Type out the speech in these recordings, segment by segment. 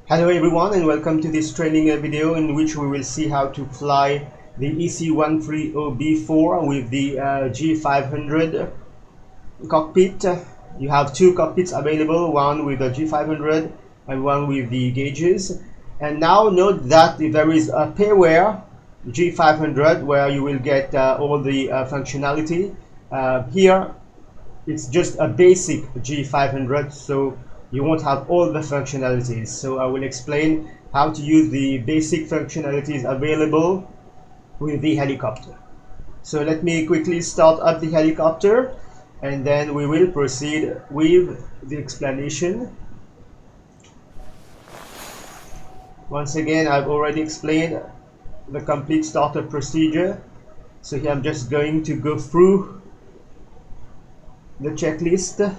Hello everyone and welcome to this training video in which we will see how to fly the EC130B4 with the G500 cockpit. You have two cockpits available, one with the G500 and one with the gauges. And now note that there is a pairware G500 where you will get all the functionality. Here it's just a basic G500, so you won't have all the functionalities. So I will explain how to use the basic functionalities available with the helicopter. So let me quickly start up the helicopter and then we will proceed with the explanation. Once again, I've already explained the complete startup procedure. So here I'm just going to go through the checklist.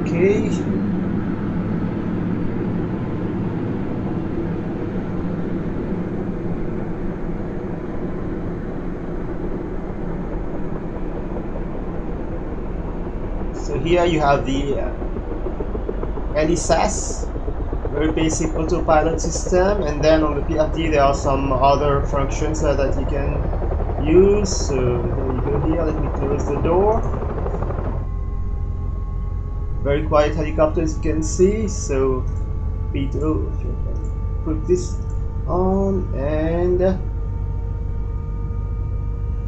Okay. So here you have the Helisas, very basic autopilot system, and then on the PRT there are some other functions that you can use. So here you go. Here, let me close the door. Very quiet helicopter, as you can see. So Peter, if you can put this on, and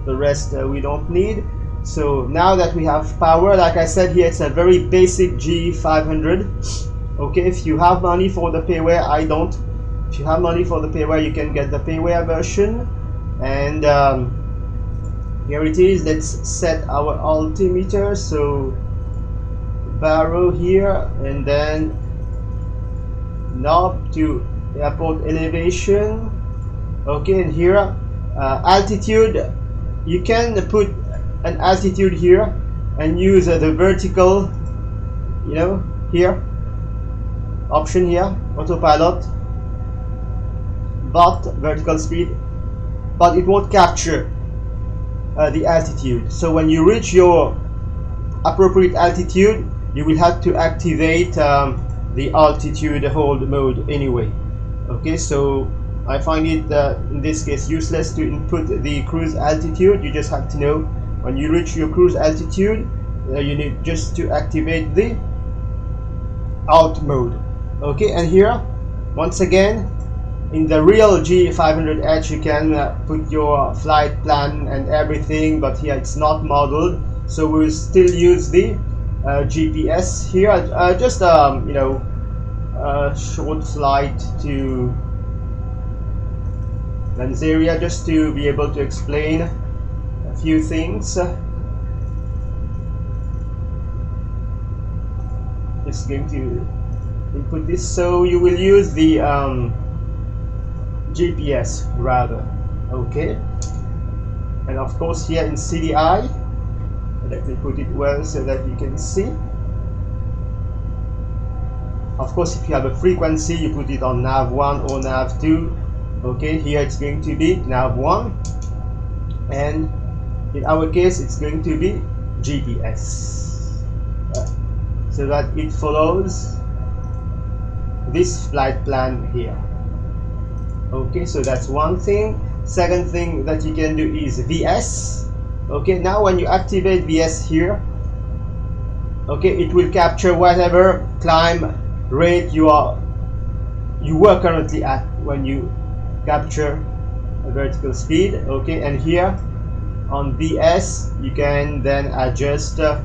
the rest we don't need. So now that we have power, like I said, here it's a very basic G500. Okay, if you have money for the pairware, I don't. If you have money for the pairware, you can get the pairware version. And here it is. Let's set our altimeter. So barrow here, and then knob to airport elevation. Okay, and here altitude, you can put an altitude here and use the vertical, here option here, autopilot, but vertical speed, but it won't capture the altitude. So when you reach your appropriate altitude, you will have to activate the altitude hold mode anyway. Okay, so I find it in this case useless to input the cruise altitude. You just have to know when you reach your cruise altitude, you need just to activate the alt mode. Okay, and here once again in the real G500H you can put your flight plan and everything, but here it's not modeled, so we'll still use the GPS here. Just short flight to Lanzaria, just to be able to explain a few things. Just going to input this, so you will use the GPS rather. Okay, and of course here in CDI, let me put it well so that you can see. Of course, if you have a frequency, you put it on nav 1 or nav 2. Okay, here it's going to be nav 1, and in our case it's going to be GPS, so that it follows this flight plan here. Okay, so that's one thing. Second thing that you can do is VS. Okay, now when you activate VS here, okay, it will capture whatever climb rate you were currently at when you capture a vertical speed. Okay, and here on VS you can then adjust okay,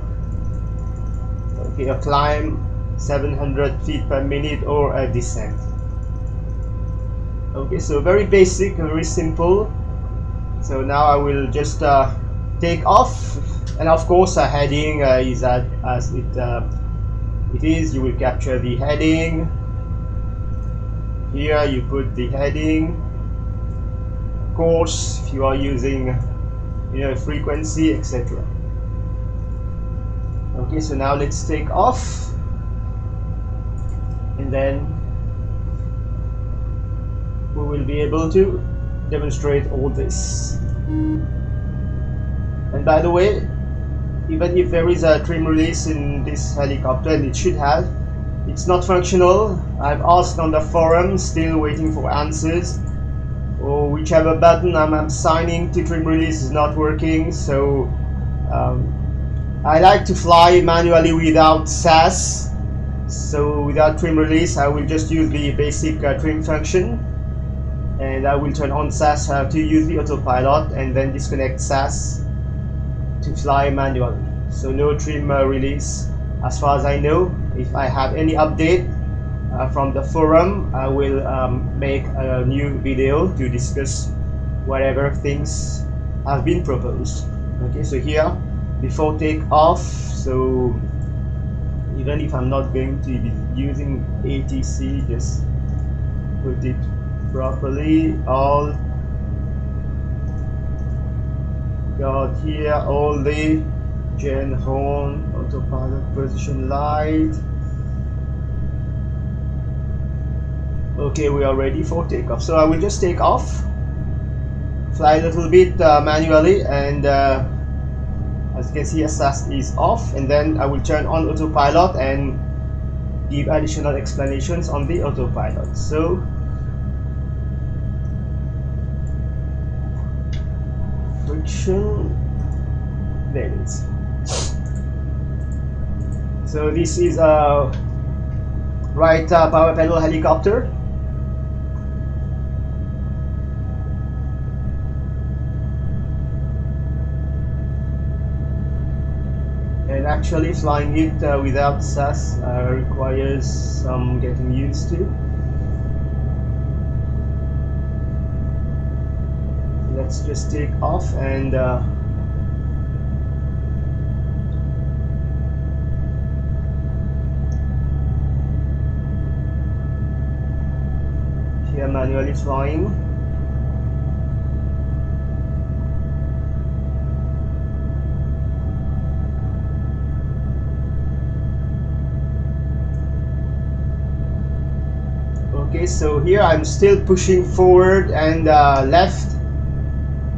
a climb 700 feet per minute or a descent. Okay, so very basic, very simple. So now I will just take off, and of course a heading is as it is. You will capture the heading. Here you put the heading. Of course, if you are using frequency, etc. Okay, so now let's take off, and then we will be able to demonstrate all this. And by the way, even if there is a trim release in this helicopter, and it should have, it's not functional. I've asked on the forum, still waiting for answers. Or whichever button I'm assigning to trim release is not working. So I like to fly manually without SAS. So without trim release, I will just use the basic trim function, and I will turn on SAS to use the autopilot, and then disconnect SAS to fly manually. So no trim release as far as I know. If I have any update from the forum, I will make a new video to discuss whatever things have been proposed. Okay, so here before takeoff, so even if I'm not going to be using ATC, just put it properly. All got here all the gen horn, autopilot position light. Okay, we are ready for takeoff. So I will just take off, fly a little bit manually, and as you can see, SAS is off, and then I will turn on autopilot and give additional explanations on the autopilot. So friction, there it is. So this is a right power pedal helicopter. And actually flying it without SAS requires some getting used to. Let's just take off, and here manually flying. Okay, so here I'm still pushing forward and left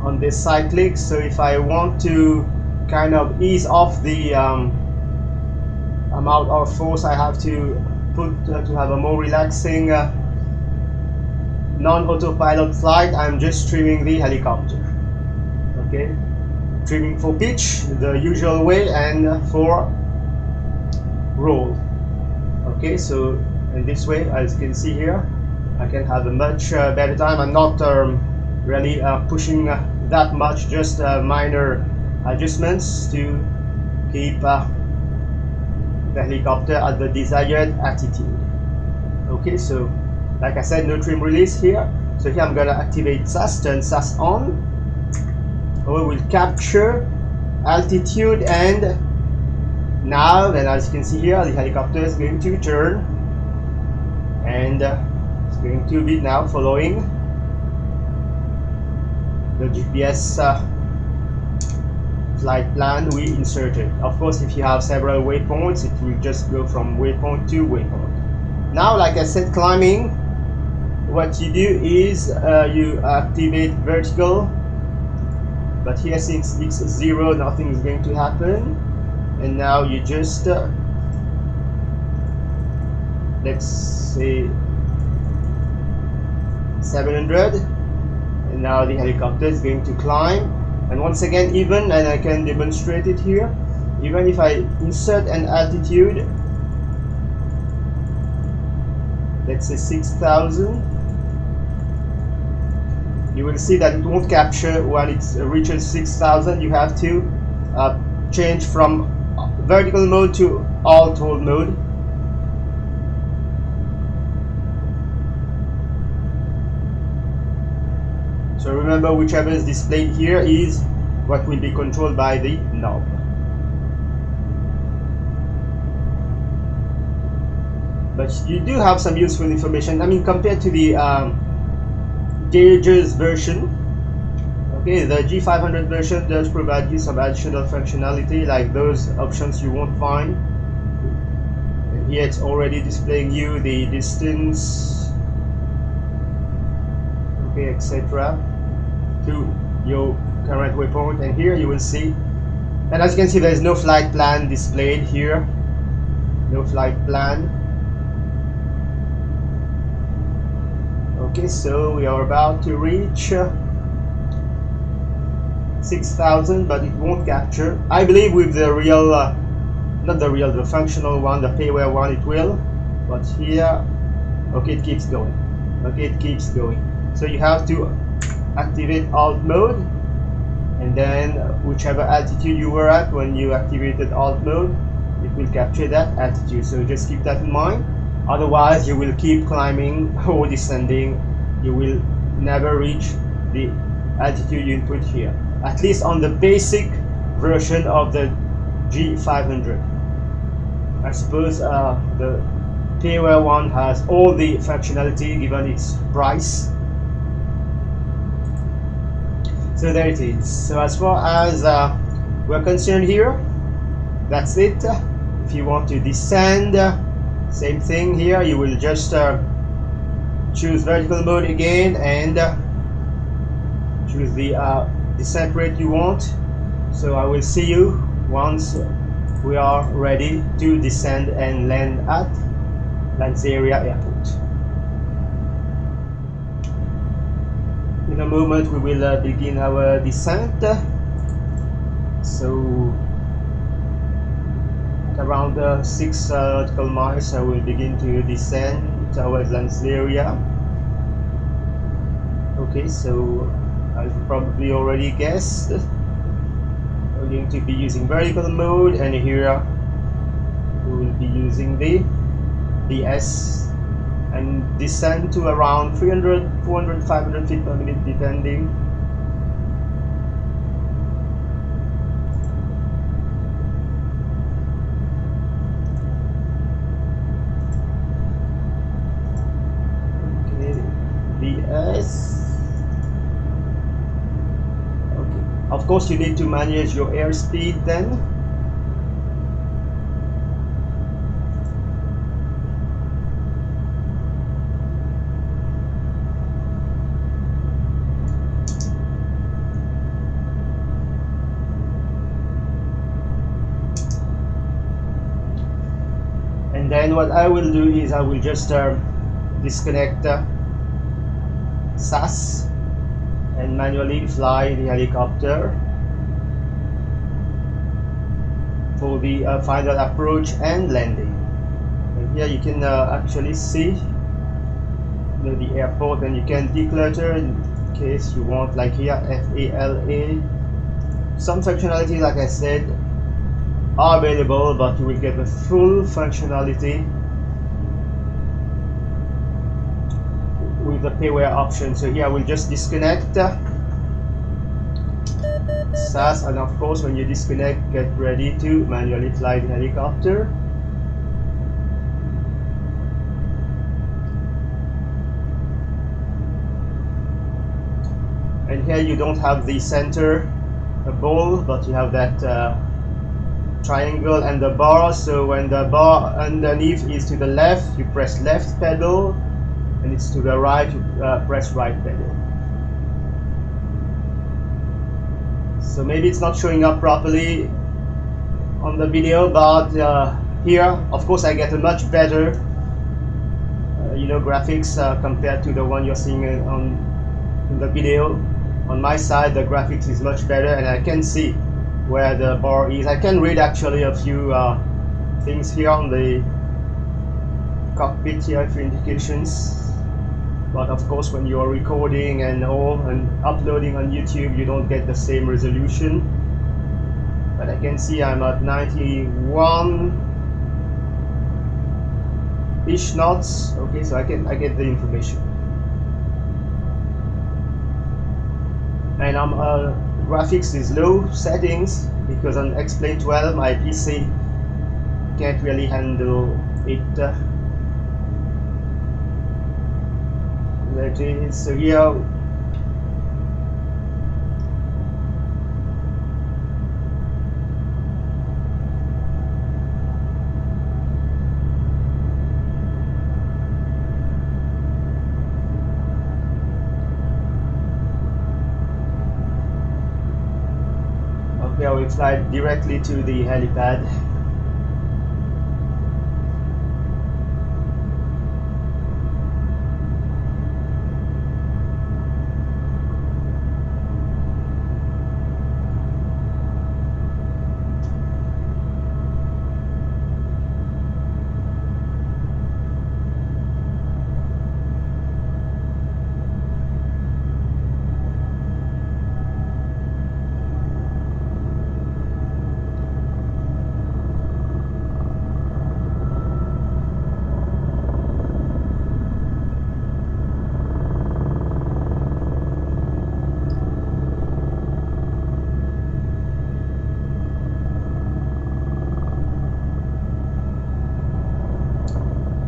on this cyclic. So if I want to kind of ease off the amount of force I have to put to have a more relaxing non-autopilot flight, I'm just trimming the helicopter. Okay, trimming for pitch the usual way, and for roll. Okay, so in this way, as you can see here, I can have a much better time. I'm not really pushing that much, just minor adjustments to keep the helicopter at the desired altitude. Okay, so like I said, no trim release here. So here I'm gonna activate SAS, turn SAS on. We will capture altitude, and now then, as you can see here, the helicopter is going to turn, and it's going to be now following the GPS flight plan we inserted. Of course, if you have several waypoints, it will just go from waypoint to waypoint. Now, like I said, climbing, what you do is you activate vertical, but here since it's 0, nothing is going to happen. And now you just let's say 700, and now the helicopter is going to climb. And once again, even, and I can demonstrate it here, even if I insert an altitude, let's say 6,000, you will see that it won't capture when it reaches 6,000. You have to change from vertical mode to alt hold mode. So remember, whichever is displayed here is what will be controlled by the knob. But you do have some useful information. I mean, compared to the gauges version, okay, the G500 version does provide you some additional functionality, like those options you won't find. And here it's already displaying you the distance, okay, etc., to your current waypoint. And here you will see, and as you can see, there is no flight plan displayed here. No flight plan. Okay, so we are about to reach 6,000, but it won't capture. I believe with the real, not the real, the functional one, the payware one, it will. But here, okay, it keeps going. Okay, it keeps going. So you have to activate alt mode, and then whichever altitude you were at when you activated alt mode, it will capture that altitude. So just keep that in mind. Otherwise, you will keep climbing or descending. You will never reach the altitude you input here, at least on the basic version of the G500. I suppose the payware one has all the functionality given its price. So there it is. So as far as we're concerned here, that's it. If you want to descend, same thing here. You will just choose vertical mode again and choose the descent rate you want. So I will see you once we are ready to descend and land at Lanseria Airport. In a moment we will begin our descent. So at around 6 nautical miles I will begin to descend towards Lanseria. Okay, so as you probably already guessed, we're going to be using vertical mode, and here we will be using the BS and descend to around 300, 400, 500 feet per minute depending. Okay, BS. Okay, of course you need to manage your airspeed then. And then what I will do is I will just disconnect SAS and manually fly the helicopter for the final approach and landing. And here you can actually see the airport, and you can declutter in case you want, like here FALA. Some functionality, like I said, are available, but you will get the full functionality with the payware option. So here I will just disconnect SAS, and of course when you disconnect, get ready to manually fly the helicopter. And here you don't have the center ball, but you have that triangle and the bar. So when the bar underneath is to the left, you press left pedal, and it's to the right, you press right pedal. So maybe it's not showing up properly on the video, but here of course I get a much better graphics compared to the one you're seeing in the video. On my side the graphics is much better, and I can see where the bar is. I can read actually a few things here on the cockpit here, a few indications, but of course when you are recording and all and uploading on YouTube, you don't get the same resolution. But I can see I'm at 91-ish knots. Okay, so I get the information, and I'm graphics is low settings because on X-Plane 12 my PC can't really handle it. There it is. So here okay, I will fly directly to the helipad.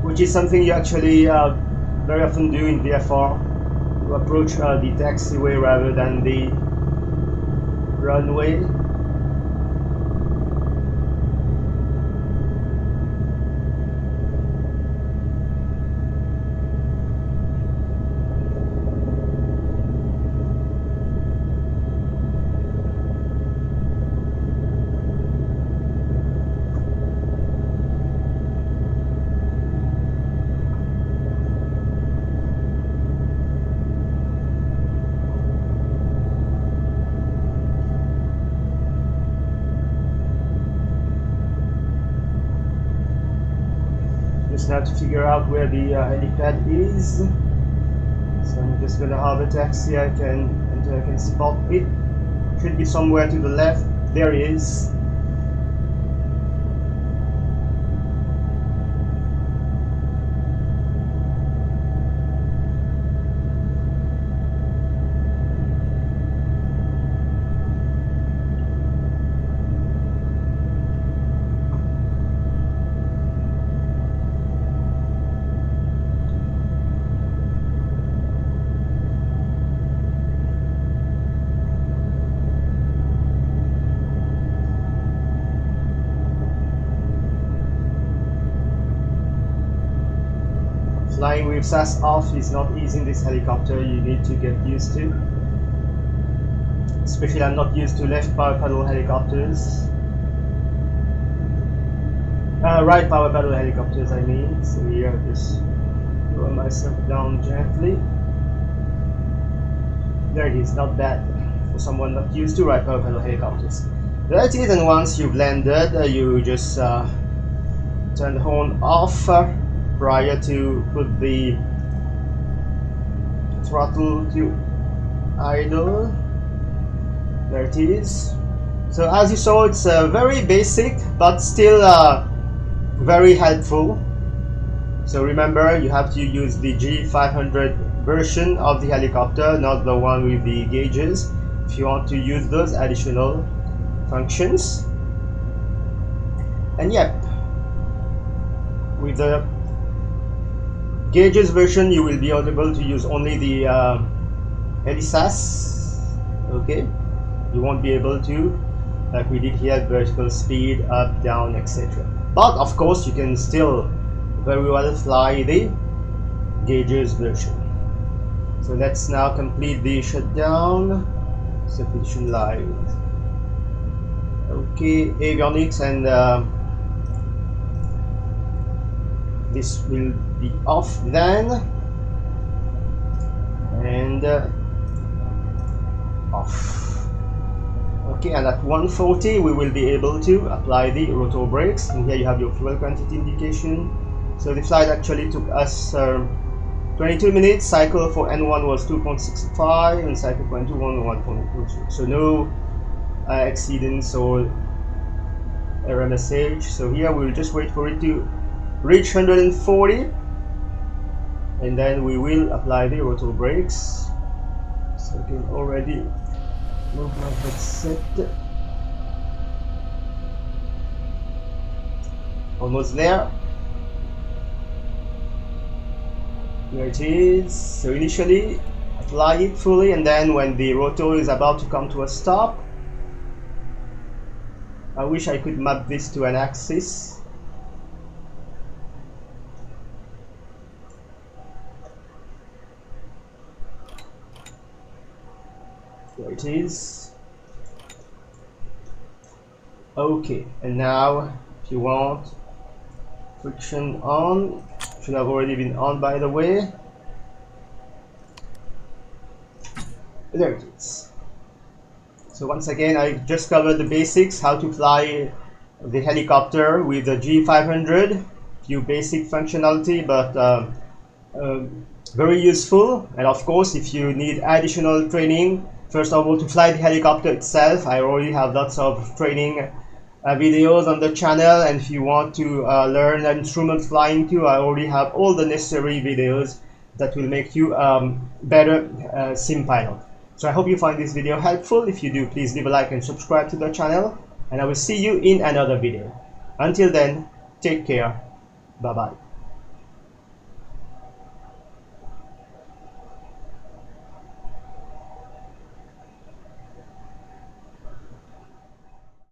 Which is something you actually very often do in VFR. You approach the taxiway rather than the runway. Just now to figure out where the helipad is. So I'm just gonna have a taxi until I can spot it. Should be somewhere to the left. There it is. Flying with SAS off is not easy in this helicopter. You need to get used to. Especially I'm not used to left power pedal helicopters. Right power pedal helicopters I mean. So here I just lower myself down gently. There it is, not bad for someone not used to right power pedal helicopters. There it is, and once you've landed, you just turn the horn off prior to put the throttle to idle. There it is. So as you saw, it's very basic but still very helpful. So remember, you have to use the G500 version of the helicopter, not the one with the gauges, if you want to use those additional functions. And yep, with the gauges version you will be able to use only the Helisas. Okay, you won't be able to, like we did here, vertical speed, up, down, etc. But of course you can still very well fly the gauges version. So let's now complete the shutdown. Submission live. Okay, avionics and this will be off then, and off. Okay, and at 140 we will be able to apply the rotor brakes, and here you have your fuel quantity indication. So the flight actually took us 22 minutes. Cycle for N1 was 2.65 and cycle for N2 1.2. So no exceedance or error message. So here we'll just wait for it to reach 140 and then we will apply the rotor brakes. So you can already Movement that's set. Almost there. Here it is. So initially apply it fully, and then when the rotor is about to come to a stop, I wish I could map this to an axis. There it is. Okay, and now if you want, friction on, should have already been on by the way. There it is. So once again, I just covered the basics, how to fly the helicopter with the G500. Few basic functionality, but very useful. And of course, if you need additional training, first of all, to fly the helicopter itself, I already have lots of training videos on the channel, and if you want to learn instrument flying too, I already have all the necessary videos that will make you better sim pilot. So I hope you find this video helpful. If you do, please leave a like and subscribe to the channel, and I will see you in another video. Until then, take care. Bye bye.